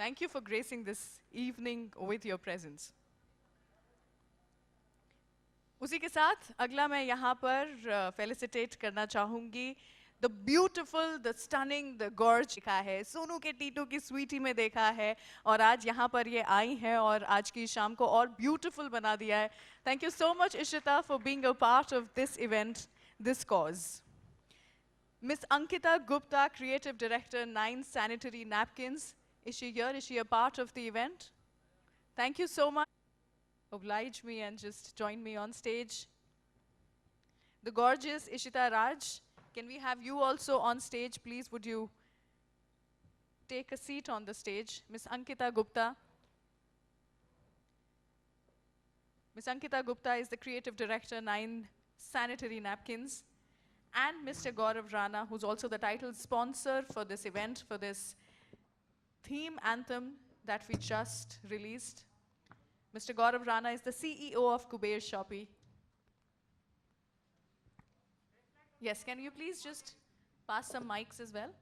Thank you for gracing this evening with your presence. उसी के साथ अगला मैं यहाँ पर फेलिसिटेट करना चाहूँगी the beautiful, the stunning, the gorge देखा है, सोनू के टीटू की स्वीटी में देखा है, और आज यहाँ पर ये आई हैं और आज की शाम को और ब्यूटिफुल बना दिया है. Thank you so much Ishita for being a part of this event, this cause. Miss Ankita Gupta, Creative Director, 9 Sanitary Napkins. Is she here? Is she a part of the event? Thank you so much. Oblige me and just join me on stage. The gorgeous Ishita Raj. Can we have you also on stage, please? Would you take a seat on the stage? Miss Ankita Gupta. Miss Ankita Gupta is the Creative Director, 9 Sanitary Napkins. And Mr. Gaurav Rana, who's also the title sponsor for this event, for this theme anthem that we just released. Mr. Gaurav Rana is the CEO of Kuber Shopee. Yes, can you please just pass some mics as well?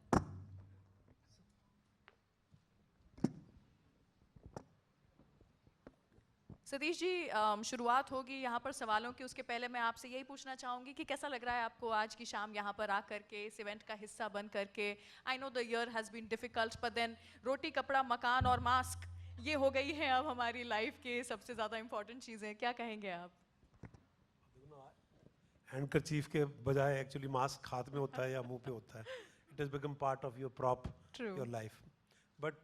Satish ji, शुरुआत होगी यहाँ पर सवालों की. उसके पहले मैं आपसे यही पूछना चाहूँगी कि कैसा लग रहा है आपको आज की शाम यहाँ पर आकर के, इस इवेंट का हिस्सा बन करके. I know the year has been difficult, but then रोटी, कपड़ा, मकान और मास्क, ये हो गई है अब हमारी लाइफ के सबसे ज़्यादा इंपॉर्टेंट चीज़ें. क्या कहेंगे आप? हैंडकरचीफ के बजाय एक्चुअली मास्क हाथ में होता है या मुंह पे होता है. It has become part of your prop, your life. But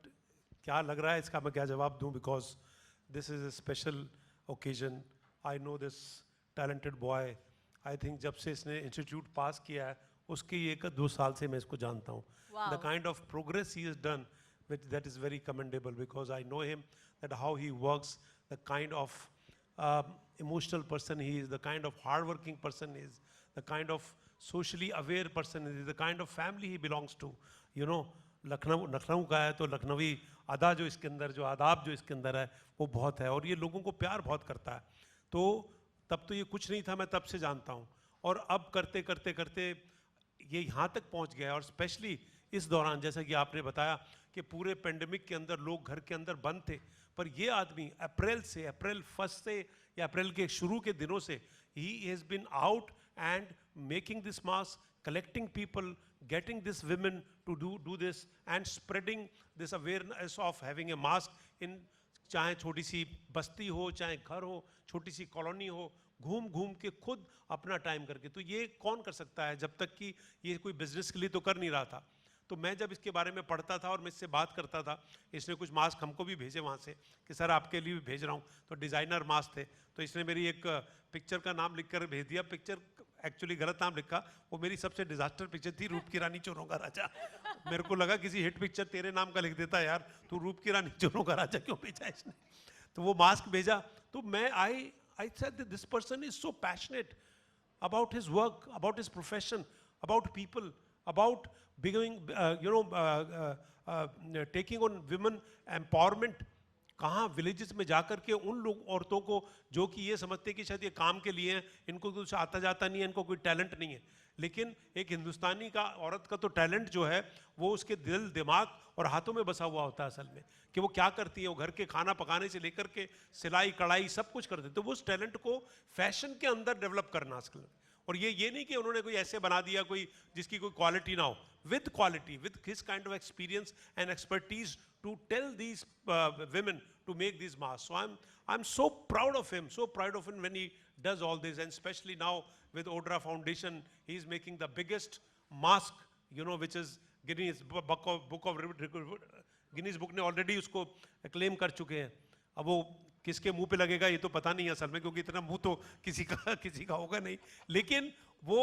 क्या लग रहा है इसका मैं क्या जवाब दूं, because this is a special occasion. I know this talented boy. I think जब से इसने इंस्टीट्यूट पास किया है उसके 1-2 साल से मैं इसको जानता हूँ. The kind of progress he has done, which that is very commendable, because I know him, that how he works, the kind of emotional person he is, the kind of hardworking person he is, the kind of socially aware person he is, the kind of family he belongs to. You know, Lucknow का है तो लखनवी अदा जो इसके अंदर, जो आदाब जो इसके अंदर है वो बहुत है, और ये लोगों को प्यार बहुत करता है. तो तब तो ये कुछ नहीं था, मैं तब से जानता हूँ, और अब करते करते करते ये यहाँ तक पहुँच गया. और स्पेशली इस दौरान, जैसा कि आपने बताया कि पूरे पेंडेमिक के अंदर लोग घर के अंदर बंद थे, पर ये आदमी अप्रैल 1 से या अप्रैल के शुरू के दिनों से he has been out and making this mask, collecting people, getting these women to do this and spreading this awareness of having a mask in, चाहे छोटी सी बस्ती हो, चाहे घर हो, छोटी सी कॉलोनी हो, घूम घूम के खुद अपना टाइम करके. तो ये कौन कर सकता है, जब तक कि ये कोई बिजनेस के लिए तो कर नहीं रहा था. तो मैं जब इसके बारे में पढ़ता था और मैं इससे बात करता था, इसने कुछ मास्क हमको भी भेजे वहाँ से कि सर आपके लिए भी भेज रहा हूँ. तो डिज़ाइनर मास्क थे, तो इसने मेरी एक पिक्चर का नाम लिख कर भेज दिया. पिक्चर एक्चुअली गलत नाम लिखा, वो मेरी सबसे डिजास्टर पिक्चर थी, रूप की रानी चोरों का राजा. मेरे को लगा किसी हिट पिक्चर तेरे नाम का लिख देता यार, तू रूप की रानी चोरों का राजा क्यों भेजा इसने. तो वो मास्क भेजा. तो मैं I said that this person is so passionate about his work, about his profession, about people, about becoming, taking on women empowerment. कहाँ विलेजेस में जाकर के उन लोग औरतों को जो कि ये समझते हैं कि शायद ये काम के लिए हैं, इनको कुछ आता जाता नहीं है, इनको कोई टैलेंट नहीं है. लेकिन एक हिंदुस्तानी का औरत का तो टैलेंट जो है वो उसके दिल, दिमाग और हाथों में बसा हुआ होता है असल में, कि वो क्या करती है. वो घर के खाना पकाने से लेकर के सिलाई कढ़ाई सब कुछ करते. तो वो उस टैलेंट को फैशन के अंदर डेवलप करना असल. और ये नहीं कि उन्होंने कोई ऐसे बना दिया कोई जिसकी कोई क्वालिटी ना हो. With quality, with his kind of experience and expertise to tell these women to make these masks. So I'm so proud of him, so proud of him when he does all this, and especially now with Odra Foundation, he is making the biggest mask, you know, which is Guinness Book ने already उसको claim कर चुके हैं. अब वो किसके मुंह पे लगेगा ये तो पता नहीं है असल में, क्योंकि इतना मुंह तो किसी का होगा नहीं. लेकिन वो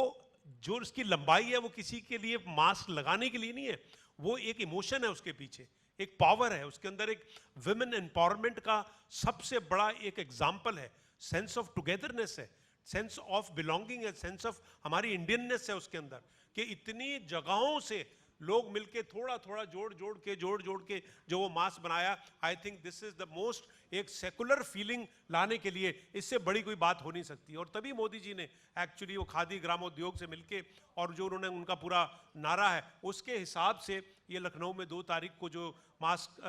जो उसकी लंबाई है वो किसी के लिए मास्क लगाने के लिए नहीं है, वो एक इमोशन है उसके पीछे, एक पावर है उसके अंदर, एक विमेन एम्पावरमेंट का सबसे बड़ा एक एग्जाम्पल है. सेंस ऑफ टुगेदरनेस है, सेंस ऑफ बिलोंगिंग है, सेंस ऑफ हमारी इंडियननेस है उसके अंदर, कि इतनी जगहों से लोग मिलके थोड़ा थोड़ा जोड़ के जो वो मास्क बनाया, I think this is the most एक सेकुलर फीलिंग लाने के लिए इससे बड़ी कोई बात हो नहीं सकती। और तभी मोदी जी ने एक्चुअली वो खादी ग्रामोद्योग से मिलके और जो उन्होंने उनका पूरा नारा है उसके हिसाब से ये लखनऊ में 2 तारीख को जो मास्क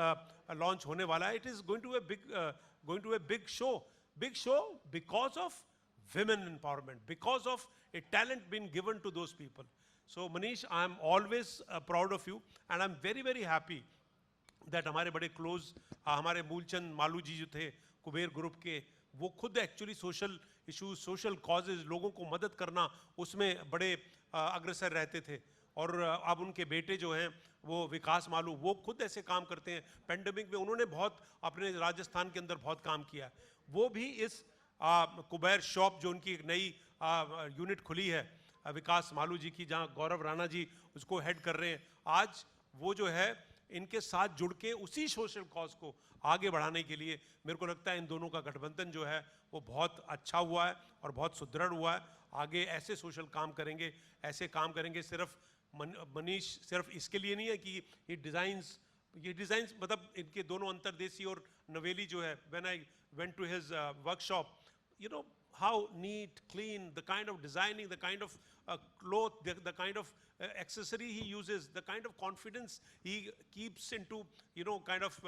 लॉन्च होने वाला है, it is going to a big show because of women empowerment, because of a talent being given to those people. So Manish, I am always proud of you and I'm very happy that हमारे बड़े close हमारे मूलचंद मालू जी जो थे Kuber group के, वो खुद actually social issues, social causes, लोगों को मदद करना उसमें बड़े अग्रसर रहते थे। और अब उनके बेटे जो हैं वो विकास मालू, वो खुद ऐसे काम करते हैं। पेंडेमिक में उन्होंने बहुत अपने राजस्थान के अंदर बहुत काम किया। वो भी इस कुबेर शॉप जो उनकी एक नई यूनिट खुली है विकास मालू जी की, जहां गौरव राणा जी उसको हेड कर रहे हैं, आज वो जो है इनके साथ जुड़ के उसी सोशल कॉज को आगे बढ़ाने के लिए, मेरे को लगता है इन दोनों का गठबंधन जो है वो बहुत अच्छा हुआ है और बहुत सुदृढ़ हुआ है। आगे ऐसे सोशल काम करेंगे, ऐसे काम करेंगे। सिर्फ मनीष सिर्फ इसके लिए नहीं है कि ये डिज़ाइंस मतलब इनके दोनों अंतरदेशी और नवेली जो है, when I went to his workshop, you know how neat, clean, the kind of designing, the kind of cloth, the kind of accessory he uses, the kind of confidence he keeps into, you know, kind of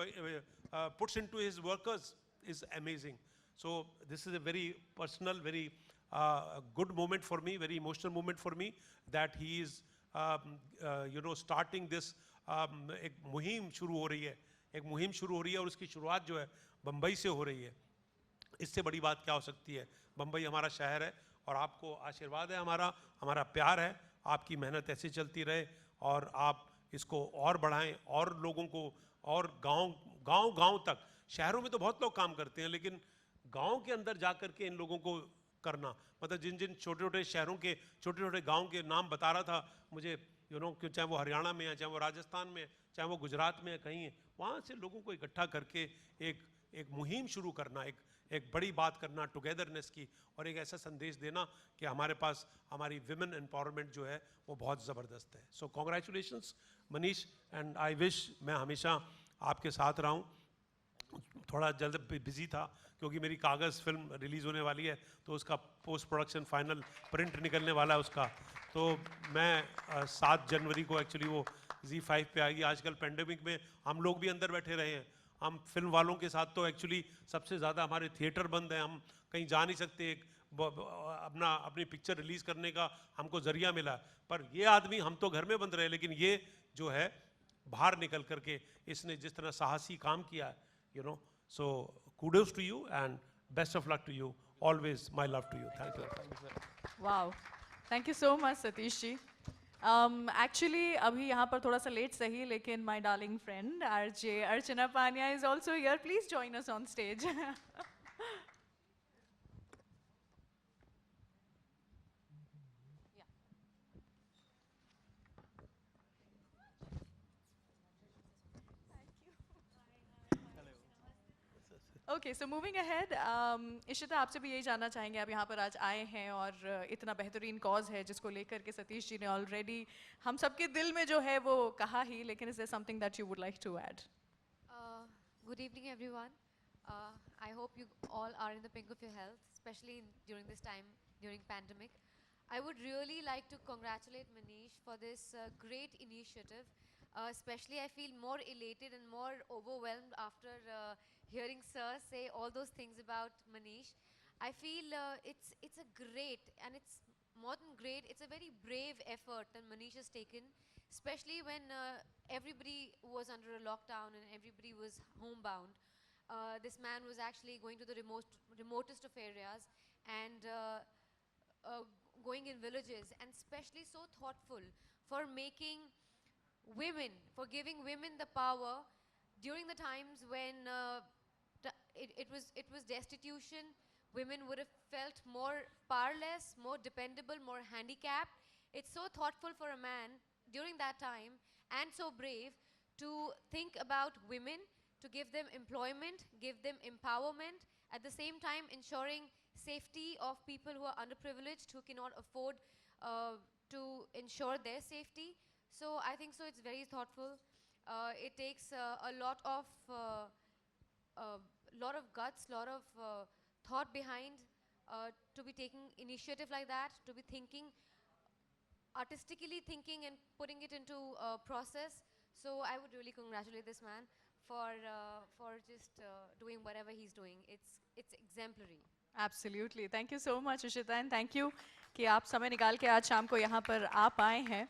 puts into his workers is amazing. So this is a very personal, very good moment for me, very emotional moment for me, that he is you know starting this एक मुहिम शुरू हो रही है और उसकी शुरुआत जो है बम्बई से हो रही है। इससे बड़ी बात क्या हो सकती है। बम्बई हमारा शहर है और आपको आशीर्वाद है, हमारा प्यार है। आपकी मेहनत ऐसे चलती रहे और आप इसको और बढ़ाएं और लोगों को और गांव तक। शहरों में तो बहुत लोग काम करते हैं, लेकिन गांव के अंदर जाकर के इन लोगों को करना, मतलब जिन छोटे छोटे शहरों के छोटे छोटे गाँव के नाम बता रहा था मुझे, यू नो, चाहे वो हरियाणा में है, चाहे वो राजस्थान में है, चाहे वो गुजरात में है, कहीं है, वहाँ से लोगों को इकट्ठा करके एक मुहिम शुरू करना, एक बड़ी बात करना टुगेदरनेस की, और एक ऐसा संदेश देना कि हमारे पास हमारी विमेन एम्पावरमेंट जो है वो बहुत ज़बरदस्त है। सो congratulations Manish, and I wish मैं हमेशा आपके साथ रहा हूँ। थोड़ा जल्द बिजी था क्योंकि मेरी कागज़ फिल्म रिलीज़ होने वाली है, तो उसका पोस्ट प्रोडक्शन फाइनल प्रिंट निकलने वाला है उसका। तो मैं 7 जनवरी को एक्चुअली वो Z5 पे आएगी। आजकल पेंडेमिक में हम लोग भी अंदर बैठे रहे हैं, हम फिल्म वालों के साथ तो एक्चुअली सबसे ज़्यादा हमारे थिएटर बंद हैं, हम कहीं जा नहीं सकते। अपनी पिक्चर रिलीज़ करने का हमको ज़रिया मिला, पर ये आदमी, हम तो घर में बंद रहे, लेकिन ये जो है बाहर निकल करके इसने जिस तरह साहसी काम किया, you know, so kudos to you and best of luck to you. Always my love to you. Thank you. Wow. Thank you so much, Satish ji. Actually, अभी यहाँ पर थोड़ा सा लेट सही, लेकिन my darling friend RJ Archana Pania is also here. Please join us on stage. Okay, so moving ahead, Ishita आपसे भी यही जानना चाहेंगे, आप यहाँ पर आज आए हैं और इतना बेहतरीन कॉज है जिसको लेकर के सतीश जी ने ऑलरेडी हम सबके दिल में जो है वो कहा ही, लेकिन is there something that you would like to add? Good evening, everyone. I hope you all are in the pink of your health, especially during this time, during pandemic. I would really like to congratulate Manish for this great initiative. Especially, I feel more elated and more overwhelmed after hearing Sir say all those things about Manish. I feel it's a great, and it's more than great, it's a very brave effort that Manish has taken, especially when everybody was under a lockdown and everybody was homebound. This man was actually going to the remotest of areas and going in villages, and especially so thoughtful for making women, for giving women the power during the times when it was destitution. Women would have felt more powerless, more dependable, more handicapped. It's so thoughtful for a man during that time, and so brave, to think about women, to give them employment, give them empowerment, at the same time ensuring safety of people who are underprivileged, who cannot afford to ensure their safety. So I think so it's very thoughtful. It takes a lot of guts, lot of thought behind to be taking initiative like that, to be thinking artistically thinking and putting it into a process. So I would really congratulate this man for just doing whatever he's doing. It's exemplary. Absolutely. Thank you so much, Ishita, and thank you कि आप समय निकाल के आज शाम को यहाँ पर आप आए हैं.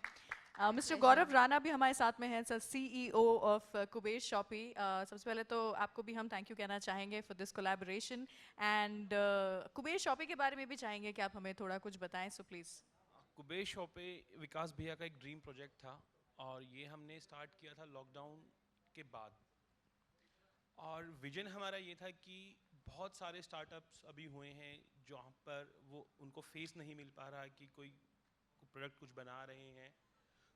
मिस्टर गौरव राणा भी हमारे साथ में हैं, sir CEO of Kuber shoppy. सबसे पहले तो आपको भी हम थैंक यू कहना चाहेंगे for this collaboration, and Kuber shoppy के बारे में भी चाहेंगे कि आप हमें थोड़ा कुछ बताएं, सो प्लीज़. कुबेर शॉपे विकास भैया का एक ड्रीम प्रोजेक्ट था और ये हमने स्टार्ट किया था लॉकडाउन के बाद. और विजन हमारा ये था कि बहुत सारे स्टार्टअप्स अभी हुए हैं जहाँ पर वो उनको फेस नहीं मिल पा रहा कि कोई प्रोडक्ट कुछ बना रहे हैं.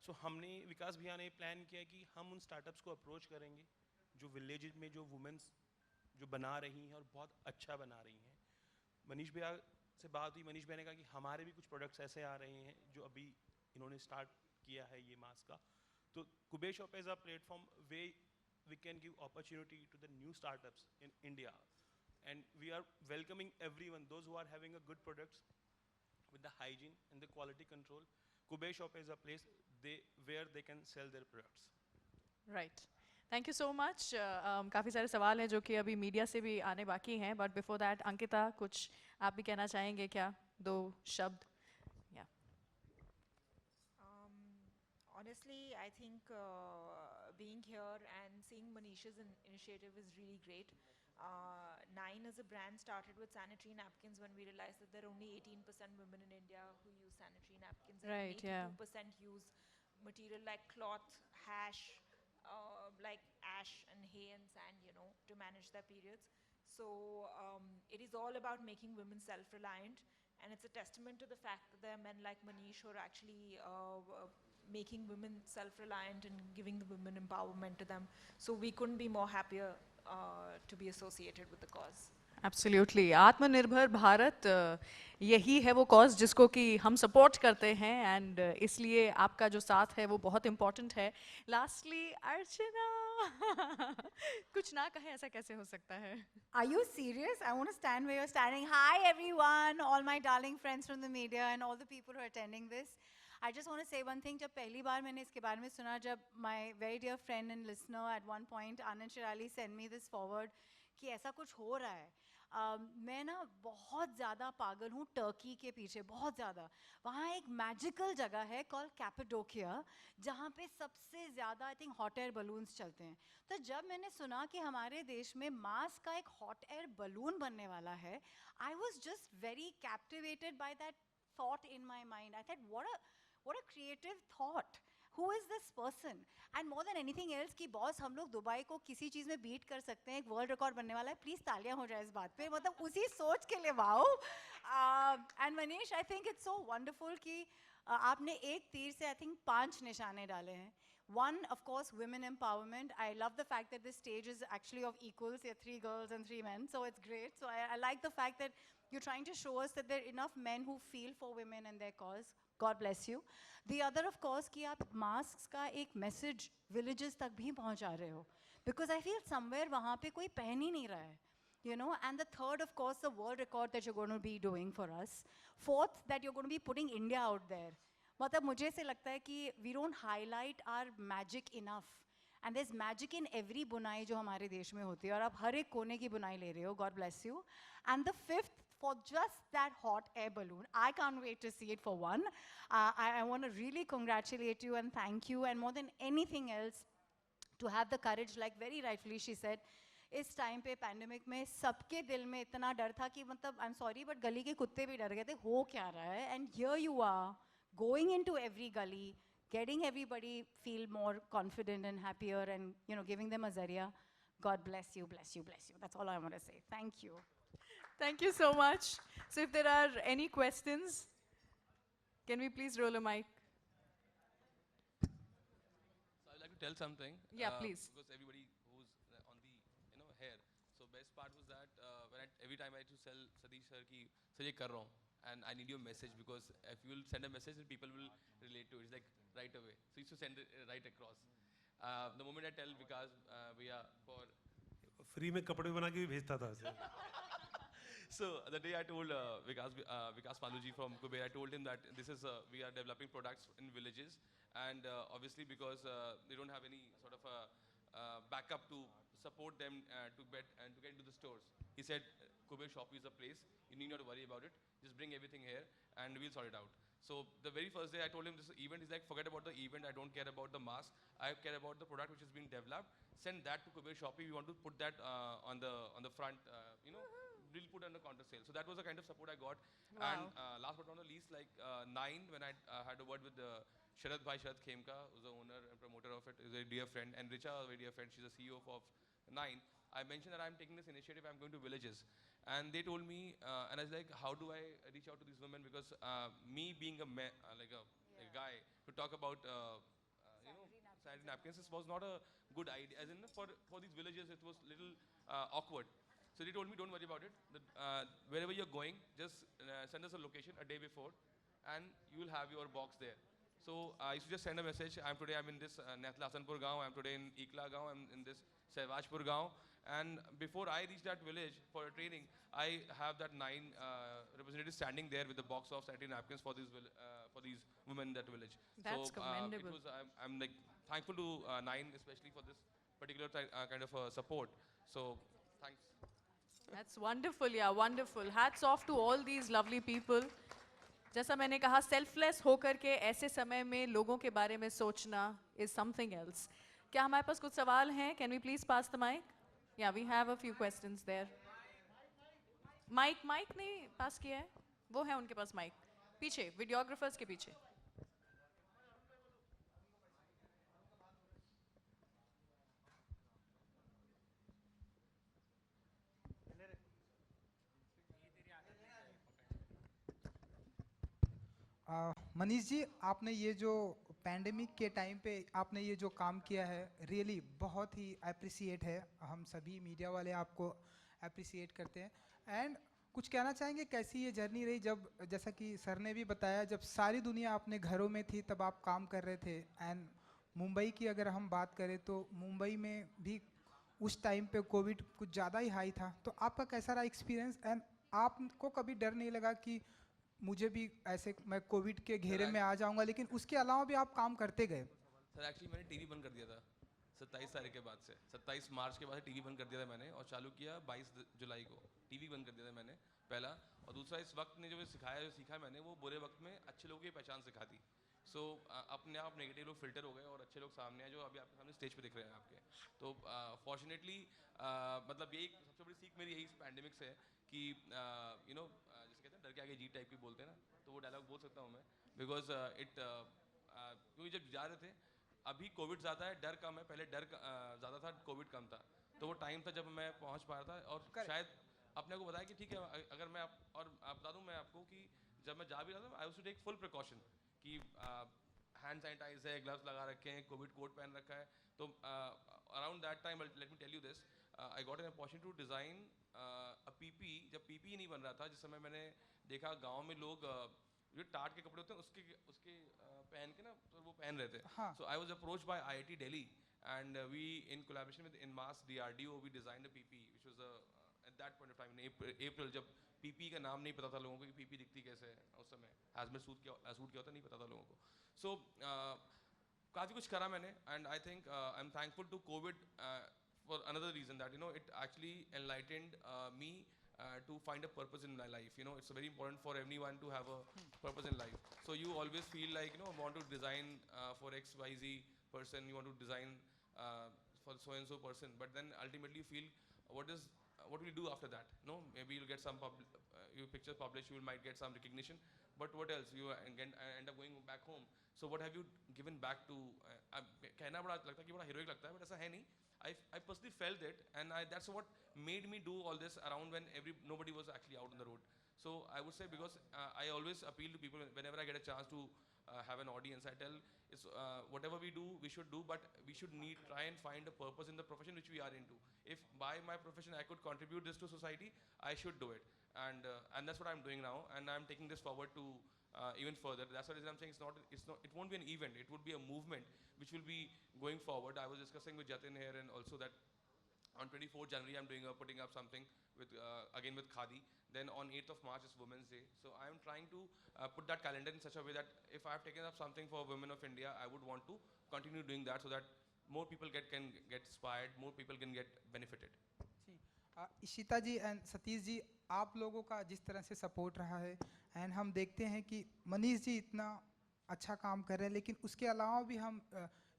सो हमने विकास भैया ने प्लान किया कि हम उन स्टार्टअप्स को अप्रोच करेंगे जो विलेज में जो वुमेन्स जो बना रही हैं और बहुत अच्छा बना रही हैं. मनीष भैया से बात हुई, मनीष भैया ने कहा कि हमारे भी कुछ प्रोडक्ट्स ऐसे आ रहे हैं जो अभी इन्होंने स्टार्ट किया है ये मास्क का. तो Kuber shop as a platform way we can give opportunity to the new startups in India and we are welcoming everyone, those who are having a good products with the hygiene and the quality control. Kuber Shop is a place where they can sell their products. Right, thank you so much. काफ़ी सारे सवाल हैं जो कि अभी media से भी आने बाकी हैं, बट बिफोर दैट अंकिता, कुछ आप भी कहना चाहेंगे क्या, दो शब्द? या Honestly, I think being here and seeing Manish's initiative is really great. Nine as a brand started with sanitary napkins when we realized that there are only 18% women in India who use sanitary napkins. Right, and yeah. 82% use material like cloth, hash, like ash and hay and sand, you know, to manage their periods. So it is all about making women self-reliant, and it's a testament to the fact that there are men like Manish who are actually making women self-reliant and giving the women empowerment to them. So we couldn't be more happier to be associated with the cause. Absolutely. आत्मनिर्भर भारत, यही है वो cause जिसको कि हम support करते हैं, and इसलिए आपका जो साथ है वो बहुत इम्पोर्टेंट है. लास्टली अर्चना, कुछ ना कहे ऐसा कैसे हो सकता है? Are you serious? I want to stand where you're standing. Hi, everyone, all my darling friends from the media and all the people who are attending this. I just want to say one thing. जब पहली बार मैंने इसके बारे में सुना, जब my very dear friend and listener at one point, Anand Shirali, sent me this forward कि ऐसा कुछ हो रहा है. मैं ना बहुत ज़्यादा पागल हूँ टर्की के पीछे, बहुत ज़्यादा. वहाँ एक मैजिकल जगह है कॉल कैपेडोकिया, जहाँ पे सबसे ज़्यादा I think hot air balloons चलते हैं. तो जब मैंने सुना कि हमारे देश में मास का एक हॉट एयर बलून बनने वाला है, I was just very captivated by that thought in my mind. I thought what a creative thought. Who is this person? And more than anything else कि बॉस हम लोग दुबई को किसी चीज़ में beat कर सकते हैं, एक वर्ल्ड रिकॉर्ड बनने वाला है. प्लीज़ तालियां हो जाए इस बात पे, मतलब उसी सोच के लिए wow. And Manish, I think it's so wonderful कि आपने एक तीर से आई थिंक 5 निशाने डाले हैं. One, of course, women empowerment. I love the fact that this stage is actually of equals. There are 3 girls and 3 men, so it's great. So I like the fact that you're trying to show us that there are enough men who feel for women and their cause. God bless you. The other, of course, कि आप masks का एक message villages तक भी पहुंचा रहे हो. Because I feel somewhere वहाँ पे कोई पहन ही नहीं रहा है. You know, and the third, of course, the world record that you're going to be doing for us. Fourth, that you're going to be putting India out there. मतलब मुझे ऐसे लगता है कि we don't highlight our magic enough. And there's magic in every बुनाई जो हमारे देश में होती है, और आप हर एक कोने की बुनाई ले रहे हो. God bless you. And the fifth, for just that hot air balloon, I can't wait to see it for one. I want to really congratulate you and thank you, and more than anything else, to have the courage, like very rightfully she said, इस time पे pandemic में सबके दिल में इतना डर था कि मतलब आई एम सॉरी बट गली के कुत्ते भी डर गए थे, हो क्या रहा है. And here you are going into every gully, getting everybody feel more confident and happier, and you know, giving them a zaria. God bless you, bless you, bless you. That's all I want to say. Thank you. Thank you so much. So if there are any questions, can we please roll a mic? So I'd like to tell something. Yeah, please. Because everybody who's on the here. So best part was that every time I used to tell Sadiq sir ki sir ye kar raha hu, and I need your message, because if you will send a message, then people will relate to it. It's like right away. So you used to send it right across. The moment I tell Vikas, we are for free में कपड़े बना के भी भेजता था ऐसे. So the day I told Vikas Paluji from Kuber, I told him that this is we are developing products in villages, and obviously because they don't have any sort of backup to support them to get into the stores. He said, Kuber Shop is a place. You need not to worry about it. Just bring everything here, and we'll sort it out. So the very first day I told him this event, he's like, forget about the event. I don't care about the mask. I care about the product which is being developed. Send that to Kuber Shopee. We want to put that on the front. We'll put on the counter sale. So that was the kind of support I got. Wow. And last but not the least, like 9, when I had a word with Sharad Bhai, Sharad Khemka, who's the owner and promoter of it, is a dear friend, and Richa, a very dear friend, she's the CEO of 9. I mentioned that I'm taking this initiative, I'm going to villages. And they told me, and I was like, how do I reach out to these women? Because me being a guy, to talk about sanitary napkins, this was not a good idea. As in, for these villages, it was little awkward. So they told me, don't worry about it. Wherever you're going, just send us a location a day before, and you will have your box there. So I used to just send a message. Today I'm in this Nathla Hasanpur Gaon. I'm today in Ikla Gaon. I'm in this Sehwajpur Gaon. And before I reach that village for a training, I have that 9 representatives standing there with the box of sanitary napkins for these women in that village. That's so commendable. I'm like thankful to 9 especially for this particular kind of support. So thanks. That's wonderful, yeah, wonderful. Hats off to all these lovely people. जैसा मैंने कहा, selfless होकर के ऐसे समय में लोगों के बारे में सोचना is something else. क्या हमारे पास कुछ सवाल हैं? Can we please pass the mic? Yeah, we have a few questions there. Mic नहीं pass किया है? वो है उनके पास mic. पीछे, videographers के पीछे. मनीष जी, आपने ये जो पैंडेमिक के टाइम पे आपने ये जो काम किया है, रियली बहुत ही अप्रिसिएट है. हम सभी मीडिया वाले आपको अप्रिसिएट करते हैं. एंड कुछ कहना चाहेंगे, कैसी ये जर्नी रही, जब जैसा कि सर ने भी बताया, जब सारी दुनिया अपने घरों में थी तब आप काम कर रहे थे. एंड मुंबई की अगर हम बात करें तो मुंबई में भी उस टाइम पे कोविड कुछ ज़्यादा ही हाई था. तो आपका कैसा रहा एक्सपीरियंस, एंड आपको कभी डर नहीं लगा कि मुझे भी ऐसे मैं कोविड के घेरे में आ जाऊंगा, लेकिन उसके अलावा भी आप काम करते गए? सर एक्चुअली मैंने टीवी बंद कर दिया था 27 तारीख के बाद से. 27 मार्च के बाद टीवी बंद कर दिया था मैंने, और चालू किया 22 जुलाई को. टीवी बंद कर दिया था मैंने पहला. और दूसरा, इस वक्त ने जो सीखा मैंने, वो बुरे वक्त में अच्छे लोगों की पहचान सिखा दी. सो अपने आप नेगेटिव लोग फिल्टर हो गए और अच्छे लोग सामने आए, जो अभी आपके सामने स्टेज पे दिख रहे हैं आपके. तो फॉर्चुनेटली मतलब यही सबसे बड़ी सीख मेरी यही इस पैंडेमिक से है कि जैसे कहते हैं डर के आगे जीत टाइप की बोलते हैं ना, तो वो डायलॉग बोल सकता हूँ मैं. बिकॉज क्योंकि जब जा रहे थे, अभी कोविड ज़्यादा है, डर कम है. पहले डर ज़्यादा था, कोविड कम था. तो वो टाइम था जब मैं पहुँच पा रहा था, और शायद अपने को बताया कि ठीक है, अगर मैं और बता दूँ मैं आपको कि जब मैं जा भी रहा था, I to take full precaution कि हैंड सैनिटाइज है, ग्लव्स लगा रखे हैं, कोविड कोट पहन रखा है. तो around that time, let me tell you this, I got an opportunity to design a PP. जब पीपी नहीं बन रहा था, जिस समय मैंने देखा गांव में लोग जो टाट के कपड़े होते हैं उसके पहन के ना, तो वो पहन रहे थे. So I was approached by IIT Delhi, and we in collaboration with Inmass DRDO we designed a PP which was at that point of time in April, जब PP का नाम नहीं पता था लोगों को कि PP दिखती कैसे है. उस समय hazmat सूट क्या होता नहीं पता था लोगों को. सो काफ़ी कुछ करा मैंने, and I think I'm thankful to COVID for another reason, that it actually enlightened me to find a purpose in my life. It's very important for everyone to have a purpose in life. So you always feel like, want to design for XYZ person, you want to design for so and so person, but then ultimately you feel what will you do after that? Maybe you'll get some your pictures published, you might get some recognition, but what else? You end up going back home. So what have you given back to? कहना बड़ा लगता है कि बड़ा heroic लगता है, but ऐसा है नहीं. I personally felt it, and that's what made me do all this around when nobody was actually out on the road. So I would say, because I always appeal to people whenever I get a chance to have an audience. I tell it's whatever we do, we should do, but we should try and find a purpose in the profession which we are into. If by my profession I could contribute this to society, I should do it, and that's what I'm doing now, and I'm taking this forward to even further. That's what I'm saying. It won't be an event. It would be a movement which will be going forward. I was discussing with Jatin here, and also that on 24th January I'm putting up something with again with Khadi. Then on 8th of March is Women's Day. So I am trying to put that calendar in such a way that if I have taken up something for women of India, I would want to continue doing that so that more people can get inspired, more people can get benefited. जी Ishita ji and Satish ji, आप लोगों का जिस तरह से support रहा है and हम देखते हैं कि मनीष जी इतना अच्छा काम कर रहे हैं, लेकिन उसके अलावा भी हम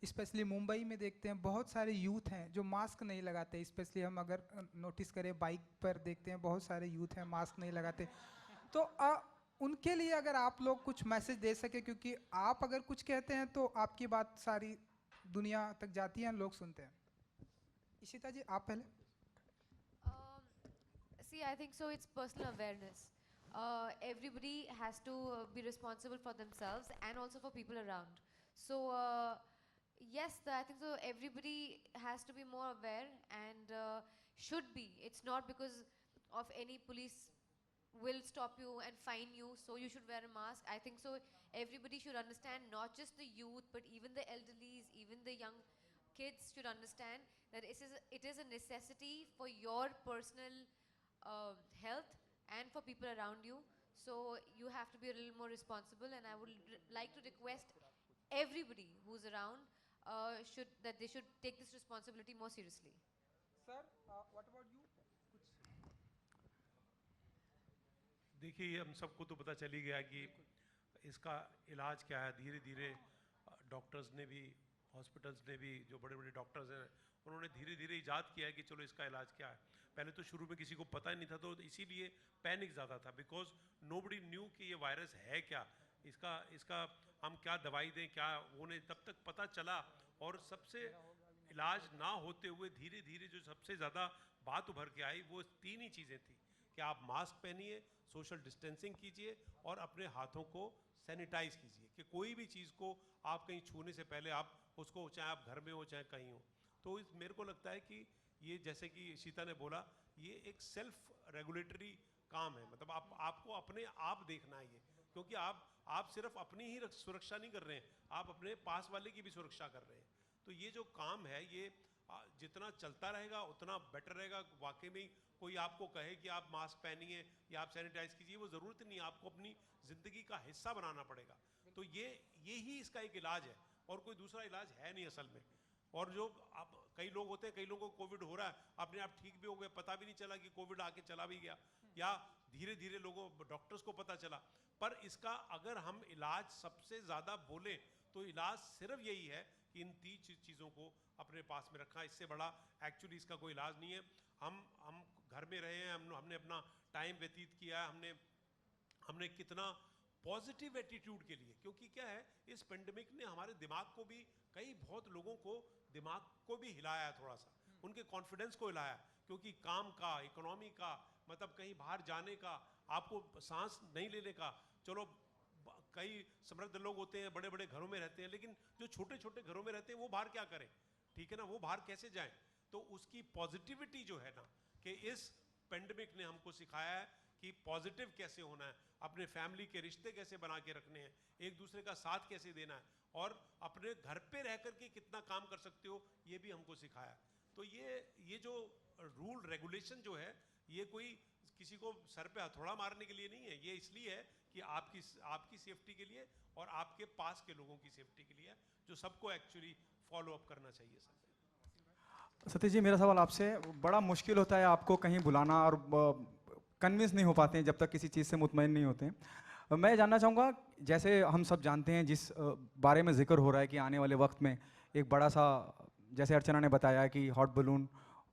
स्पेशली मुंबई में देखते हैं बहुत सारे यूथ हैं जो मास्क नहीं लगाते। स्पेशली हम अगर नोटिस करें बाइक पर देखते हैं बहुत सारे यूथ हैं मास्क नहीं लगाते। तो उनके लिए अगर आप लोग कुछ मैसेज दे सके, क्योंकि आप अगर कुछ कहते हैं तो आपकी बात सारी दुनिया तक जाती है, लोग सुनते हैं। इशिता जी आप पहले। See, I think so it's personal awareness. Everybody has to be responsible for themselves and also for people around. So yes, I think so everybody has to be more aware and should be. It's not because of any police will stop you and fine you, so you should wear a mask. I think so everybody should understand, not just the youth but even the elderlies, even the young kids should understand that it is a necessity for your personal health and for people around you. So you have to be a little more responsible, and I would like to request everybody who's around that they should take this responsibility more seriously. Sir, what about you? देखिए हम सबको तो पता चल ही गया कि इसका इलाज क्या है। धीरे धीरे डॉक्टर्स ने भी, हॉस्पिटल्स ने भी, जो बड़े बड़े डॉक्टर्स हैं उन्होंने धीरे धीरे इजाद किया है कि चलो इसका इलाज क्या है। पहले तो शुरू में किसी को पता ही नहीं था, तो इसीलिए पैनिक ज़्यादा था, बिकॉज नोबडी न्यू कि ये वायरस है क्या, इसका हम क्या दवाई दें, क्या वो नहीं, तब तक पता चला। और सबसे इलाज ना होते हुए धीरे धीरे जो सबसे ज़्यादा बात उभर के आई वो तीन ही चीज़ें थी कि आप मास्क पहनिए, सोशल डिस्टेंसिंग कीजिए और अपने हाथों को सैनिटाइज कीजिए। कि कोई भी चीज़ को आप कहीं छूने से पहले आप उसको, चाहे आप घर में हो चाहे कहीं हो। तो मेरे को लगता है कि ये जैसे कि शीता ने बोला, ये एक सेल्फ रेगुलेटरी काम है। मतलब आपको अपने आप देखना है ये, क्योंकि आप सिर्फ अपनी ही सुरक्षा नहीं कर रहे हैं, आप अपने पास वाले की भी सुरक्षा कर रहे हैं। तो ये जो काम है ये जितना चलता रहेगा उतना बेटर रहेगा। वाकई में कोई आपको कहे कि आप मास्क पहनिए या आप सैनिटाइज कीजिए, वो ज़रूरत नहीं है, आपको अपनी ज़िंदगी का हिस्सा बनाना पड़ेगा। तो ये ही इसका एक इलाज है और कोई दूसरा इलाज है नहीं असल में। और जो अब कई लोग होते हैं, कई लोगों को कोविड हो रहा है, अपने आप ठीक भी हो गए, पता भी नहीं चला कि कोविड आके चला भी गया, या धीरे धीरे लोगों डॉक्टर्स को पता चला। पर इसका अगर हम इलाज सबसे ज़्यादा बोले तो इलाज सिर्फ यही है कि इन तीन चीज़ों को अपने पास में रखा। इससे बड़ा एक्चुअली इसका कोई इलाज नहीं है। हम घर में रहे हैं, हमने अपना टाइम व्यतीत किया है, हमने कितना पॉजिटिव एटीट्यूड के लिए, क्योंकि क्या है इस पेंडेमिक ने हमारे दिमाग को भी, कई बहुत लोगों को दिमाग को भी हिलाया है, थोड़ा सा उनके कॉन्फिडेंस को हिलाया, क्योंकि काम का, इकोनॉमी का, मतलब कहीं बाहर जाने का, आपको सांस नहीं लेने का। चलो कई समृद्ध लोग होते हैं, बड़े बड़े घरों में रहते हैं, लेकिन जो छोटे छोटे घरों में रहते हैं वो बाहर क्या करें, ठीक है ना, वो बाहर कैसे जाएं। तो उसकी पॉजिटिविटी जो है ना, कि इस पेंडेमिक ने हमको सिखाया है कि पॉजिटिव कैसे होना है, अपने फैमिली के रिश्ते कैसे बना के रखने हैं, एक दूसरे का साथ कैसे देना है, और अपने घर पे रह करके कितना काम कर सकते हो, ये भी हमको सिखाया। तो ये जो रूल रेगुलेशन जो है, ये कोई किसी को सर पे हथौड़ा मारने के लिए नहीं है, ये इसलिए है कि आपकी सेफ्टी के लिए और आपके पास के लोगों की सेफ्टी के लिए, जो सबको एक्चुअली फॉलो अप करना चाहिए। सतीश जी, मेरा सवाल आपसे, बड़ा मुश्किल होता है आपको कहीं बुलाना और कन्विंस नहीं हो पाते हैं जब तक किसी चीज़ से मुतमईन नहीं होते हैं। मैं जानना चाहूँगा, जैसे हम सब जानते हैं जिस बारे में जिक्र हो रहा है कि आने वाले वक्त में एक बड़ा सा, जैसे अर्चना ने बताया कि हॉट बलून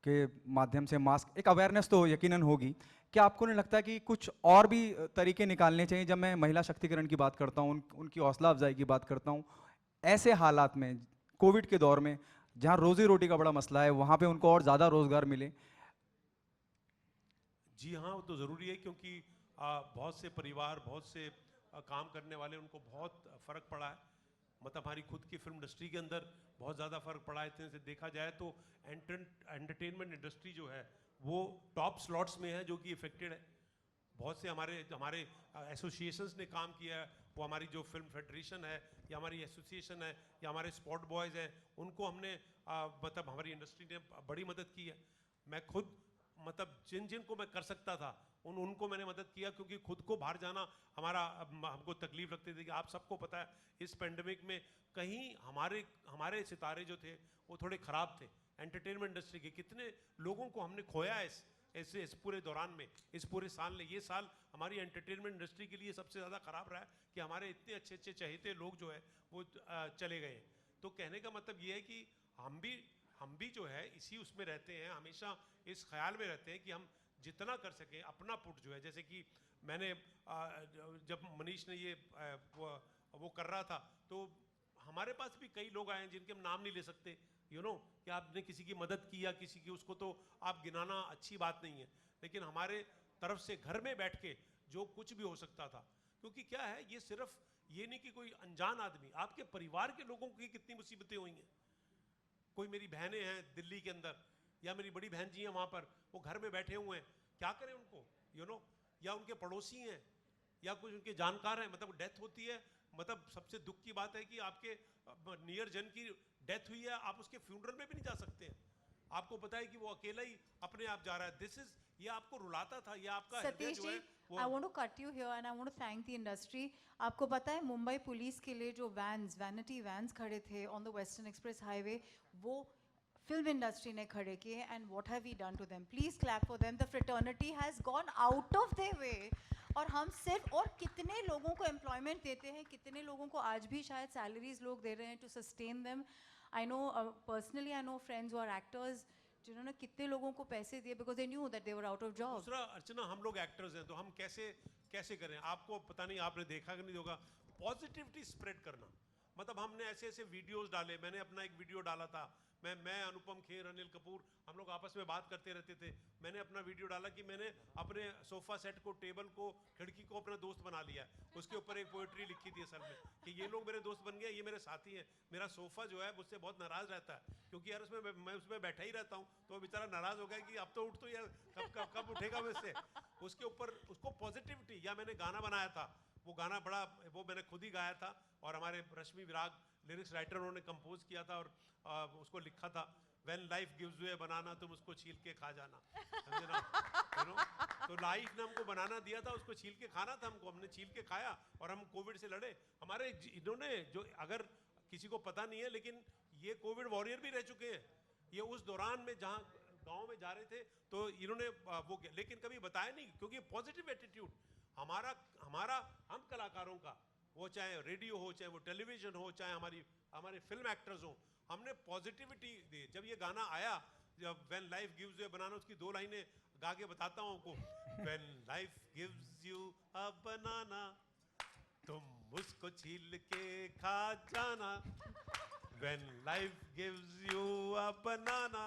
के माध्यम से मास्क, एक अवेयरनेस तो यकीनन होगी। क्या आपको नहीं लगता कि कुछ और भी तरीके निकालने चाहिए? जब मैं महिला शक्तिकरण की बात करता हूँ, उनकी हौसला अफजाई की बात करता हूँ, ऐसे हालात में, कोविड के दौर में जहाँ रोजी रोटी का बड़ा मसला है, वहाँ पे उनको और ज़्यादा रोज़गार मिले। जी हाँ, वो तो ज़रूरी है, क्योंकि बहुत से परिवार, बहुत से काम करने वाले उनको बहुत फ़र्क पड़ा है। मतलब हमारी खुद की फिल्म इंडस्ट्री के अंदर बहुत ज़्यादा फ़र्क पड़ा है। इतने से देखा जाए तो एंटरटेनमेंट इंडस्ट्री जो है वो टॉप स्लॉट्स में है जो कि इफेक्टेड है। बहुत से हमारे एसोसिएशंस ने काम किया है, वो हमारी जो फिल्म फेडरेशन है या हमारी एसोसिएशन है या हमारे स्पोर्ट बॉयज़ हैं, उनको हमने मतलब हमारी इंडस्ट्री ने बड़ी मदद की है। मैं खुद मतलब जिन को मैं कर सकता था उनको मैंने मदद किया, क्योंकि खुद को बाहर जाना हमको तकलीफ लगती थी। कि आप सबको पता है इस पेंडेमिक में कहीं हमारे सितारे जो थे वो थोड़े ख़राब थे। एंटरटेनमेंट इंडस्ट्री के कितने लोगों को हमने खोया है इस पूरे दौरान में, इस पूरे साल में। ये साल हमारी एंटरटेनमेंट इंडस्ट्री के लिए सबसे ज़्यादा ख़राब रहा है कि हमारे इतने अच्छे चहेते लोग जो है वो चले गए। तो कहने का मतलब ये है कि हम भी जो है इसी उसमें रहते हैं, हमेशा इस ख्याल में रहते हैं कि हम जितना कर सकें अपना पुट जो है। जैसे कि मैंने जब मनीष ने ये वो कर रहा था तो हमारे पास भी कई लोग आए हैं जिनके हम नाम नहीं ले सकते, कि आपने किसी की मदद की या किसी की, उसको तो आप गिनाना अच्छी बात नहीं है, लेकिन हमारे तरफ से घर में बैठ के जो कुछ भी हो सकता था। क्योंकि क्या है, ये सिर्फ ये नहीं कि कोई अनजान आदमी, आपके परिवार के लोगों की कितनी मुसीबतें हुई हैं। कोई मेरी बहनें हैं दिल्ली के अंदर या मेरी बड़ी बहन जी हैं वहाँ पर, वो घर में बैठे हुए हैं, क्या करें उनको, या उनके पड़ोसी हैं या कुछ उनके जानकार हैं, मतलब डेथ होती है। मतलब सबसे दुख की बात है कि आपके नियर जन की डेथ हुई है, आप उसके फ्यूनरल में भी नहीं जा सकते हैं। आपको पता है कि वो अकेला ही अपने आप जा रहा है। ये आपको रुलाता था, ये आपका हृदय जो है वो। I want to cut you here and I want to thank the industry. आपको पता है मुंबई पुलिस के लिए जो वैनिटी वैन्स खड़े थे on the western express highway, वो फिल्म इंडस्ट्री ने खड़े किए। And what have we done to them? Please clap for them. The fraternity has gone out of their way. और हम सिर्फ, और कितने लोगों को एम्प्लॉयमेंट देते हैं, कितने लोगों को आज भी शायद सैलरीज लोग दे रहे हैं to sustain them. I know personally, I know friends who are actors जिन्होंने कितने लोगों को पैसे दिए because they knew that they were out of job. दूसरा अर्चना, हम लोग एक्टर्स हैं तो हम कैसे करें? आपको पता नहीं, आपने देखा कि नहीं होगा, पॉजिटिविटी स्प्रेड करना। मतलब हमने ऐसे वीडियोस डाले। मैंने अपना एक वीडियो डाला था, मैं अनुपम खेर, अनिल कपूर, हम लोग आपस में बात करते रहते थे। मैंने अपना वीडियो डाला कि मैंने अपने सोफा सेट को, टेबल को, खिड़की को अपना दोस्त बना लिया है। उसके ऊपर एक पोएट्री लिखी थी असल में कि ये लोग मेरे दोस्त बन गए, ये मेरे साथी हैं। मेरा सोफा जो है मुझसे बहुत नाराज़ रहता है, क्योंकि यार मैं उसमें बैठा ही रहता हूँ, तो वो बेचारा नाराज़ हो गया कि अब तो उठ, तो यार कब उठेगा मुझसे। उसके ऊपर उसको पॉजिटिविटी। या मैंने गाना बनाया था, वो गाना वो मैंने खुद ही गाया था, और हमारे रश्मि विराग लिरिक्स राइटर उन्होंने कंपोज किया था और उसको लिखा था, when life gives you a बनाना तुम उसको छील के खा जाना। समझे ना? तो लाइफ ने हमको बनाना दिया था, उसको छील के खाना था हमने छील के खाया और हम कोविड से लड़े। हमारे इन्होंने जो, अगर किसी को पता नहीं है, लेकिन ये कोविड वॉरियर भी रह चुके हैं। ये उस दौरान में जहाँ गाँव में जा रहे थे तो इन्होंने वो किया, लेकिन कभी बताया नहीं, क्योंकि पॉजिटिव एटीट्यूड हमारा हम कलाकारों का, वो चाहे रेडियो हो, चाहे वो टेलीविजन हो, चाहे हमारे फिल्म एक्टर्स हो, हमने पॉजिटिविटी दी। जब ये गाना आया, जब when life gives you a banana, उसकी 2 लाइनें गा के बताता हूँ आपको। When life gives you a banana तुम उसको छील के खा जाना। When life gives you a banana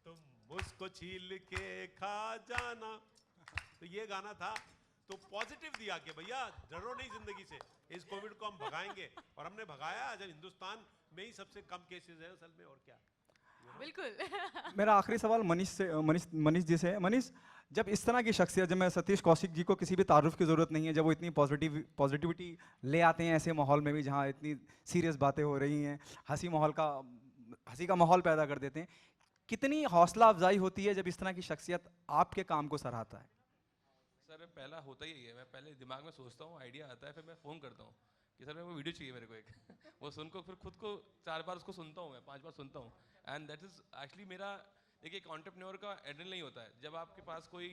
तुम उसको छील के खा जाना। तो ये गाना था, तो पॉजिटिव दिया कि भैया डरो नहीं जिंदगी से, इस कोविड को हम भगाएंगे। और हमने भगाया। जब हिंदुस्तान में ही सबसे कम केसेस है असल में, और क्या। बिल्कुल। मेरा आखिरी सवाल मनीष जी से है। मनीष, जब इस तरह की शख्सियत, जब मैं सतीश कौशिक जी को किसी भी तारुफ की ज़रूरत नहीं है, जब वो इतनी पॉजिटिविटी ले आते हैं ऐसे माहौल में भी जहाँ इतनी सीरियस बातें हो रही हैं, हंसी का माहौल पैदा कर देते हैं, कितनी हौसला अफजाई होती है जब इस तरह की शख्सियत आपके काम को सराहता है? सर पहला होता ही है, मैं पहले दिमाग में सोचता हूँ, आइडिया आता है, फिर मैं फ़ोन करता हूँ कि सर मेरे को वीडियो चाहिए मेरे को एक वो सुन को फिर खुद को 4 बार उसको सुनता हूँ, मैं 5 बार सुनता हूँ। एंड दैट इज़ एक्चुअली मेरा देखिए एक एंटरप्रेन्योर का एड्रेनलिन नहीं होता है। जब आपके पास कोई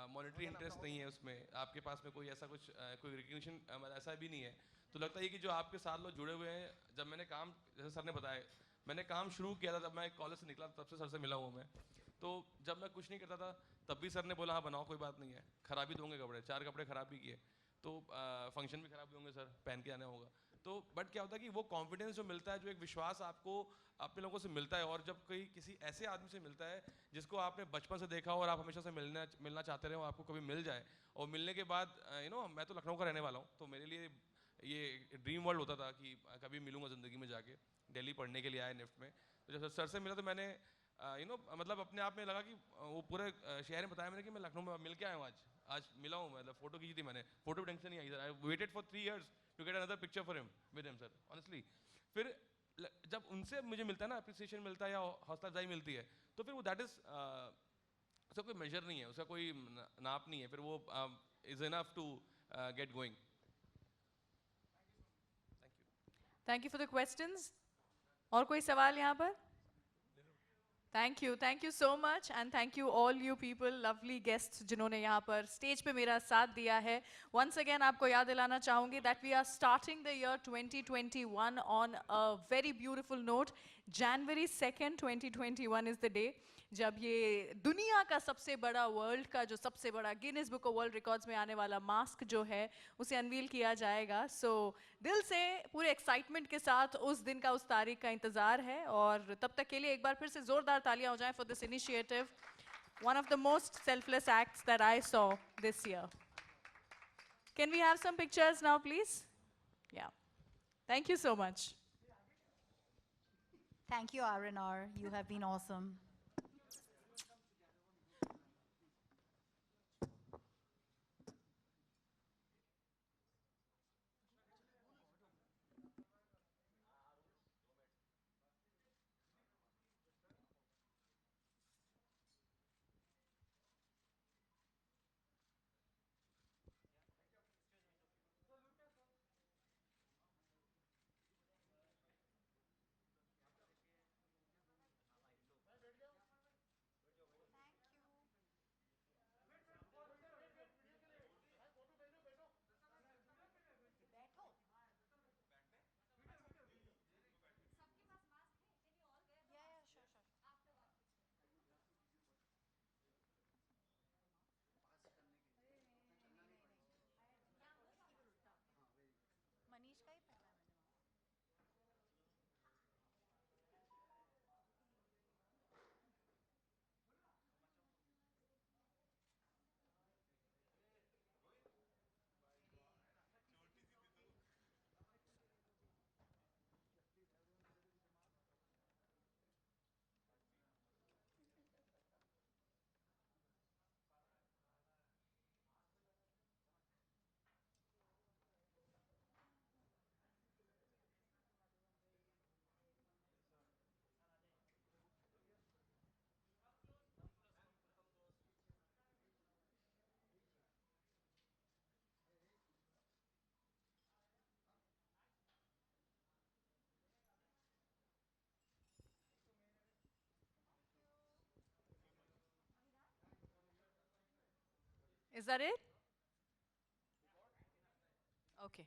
मॉनेटरी इंटरेस्ट नहीं है उसमें, आपके पास में कोई ऐसा कुछ कोई रिकग्निशन ऐसा भी नहीं है, तो लगता है कि जो आपके साथ लोग जुड़े हुए हैं। जब मैंने काम, जैसे सर ने बताया, मैंने काम शुरू किया था, जब मैं कॉलेज से निकला तब से सर से मिला हूँ मैं। तो जब मैं कुछ नहीं करता था तब भी सर ने बोला हाँ बनाओ, कोई बात नहीं है, खराब ही दोगे कपड़े, 4 कपड़े खराब भी किए तो फंक्शन भी खराब होंगे सर, पहन के आना होगा। तो बट क्या होता है कि वो कॉन्फिडेंस जो मिलता है, जो एक विश्वास आपको अपने लोगों से मिलता है, और जब कोई किसी ऐसे आदमी से मिलता है जिसको आपने बचपन से देखा हो और आप हमेशा से मिलना चाहते रहे हो, आपको कभी मिल जाए, और मिलने के बाद मैं तो लखनऊ का रहने वाला हूँ, तो मेरे लिए ये ड्रीम वर्ल्ड होता था कि कभी मिलूंगा ज़िंदगी में जाके। दिल्ली पढ़ने के लिए आया निफ्ट में, तो जब सर से मिला तो मैंने मतलब अपने आप में लगा कि वो पूरे शहर में बताया मैंने कि मैं लखनऊ में मिल के आया हूँ, आज मिला हूँ, मतलब फोटो खींची थी मैंने, फोटो टेंशन नहीं आई sir, I waited for 3 years to get another picture for him with him sir, honestly. फिर जब उनसे मुझे मिलता है ना, अप्रिसिएशन मिलता है या हौसला अफजाई मिलती है, तो फिर वो दैट इज उसका कोई मेजर नहीं है, उसका कोई नाप नहीं है, फिर वो is enough to get going. Thank you for the questions. और कोई सवाल यहाँ पर? Thank you so much and thank you all you people, lovely guests जिन्होंने यहाँ पर स्टेज पे मेरा साथ दिया है। वंस अगेन आपको याद दिलाना चाहूँगी that we are starting the year 2021 on a very beautiful note. January 2nd 2021 is the day जब ये दुनिया का सबसे बड़ा, वर्ल्ड का जो सबसे बड़ा Guinness book of world records में आने वाला मास्क जो है उसे अनवील किया जाएगा। सो दिल से पूरे एक्साइटमेंट के साथ उस दिन का, उस तारीख का इंतजार है, और तब तक के लिए एक बार फिर से जोरदार तालियां हो जाएं for this initiative, one of the most selfless acts that I saw this year. Can we have some pictures now please? Yeah, thank you so much. Thank you, R&R. You have been awesome. Manish का ही पहना है मैंने। Is that it? Okay.